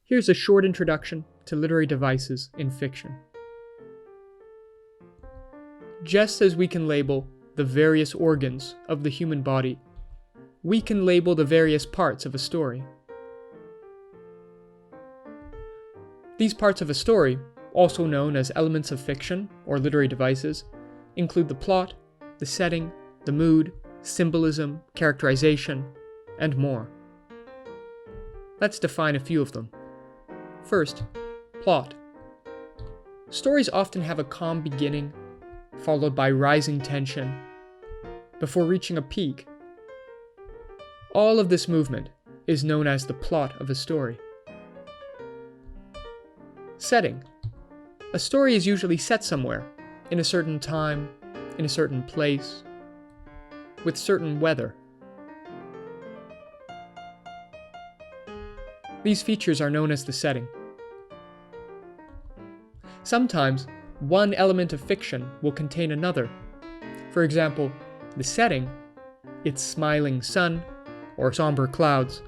Here's a short introduction to literary devices in fiction. Just as we can label the various organs of the human body, we can label the various parts of a story. These parts of a story, also known as elements of fiction or literary devices, include the plot, the setting, the mood, symbolism, characterization, and more. Let's define a few of them. First, plot. Stories often have a calm beginning, followed by rising tension, before reaching a peak. All of this movement is known as the plot of a story. Setting. A story is usually set somewhere, in a certain time, in a certain place, with certain weather. These features are known as the setting. Sometimes, one element of fiction will contain another. For example, the setting, its smiling sun or somber clouds,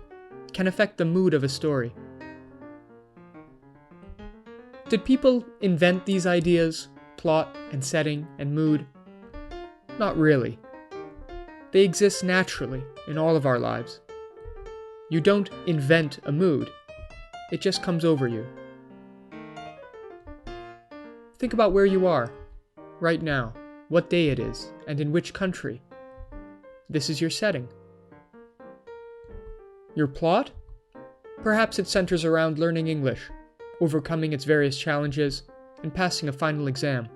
can affect the mood of a story. Did people invent these ideas, plot and setting and mood? Not really. They exist naturally in all of our lives. You don't invent a mood, it just comes over you. Think about where you are, right now, what day it is, and in which country. This is your setting. Your plot? Perhaps it centers around learning English, overcoming its various challenges, and passing a final exam.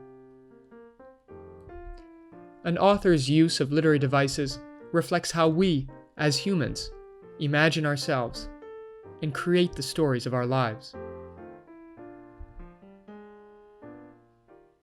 An author's use of literary devices reflects how we, as humans, imagine ourselves and create the stories of our lives.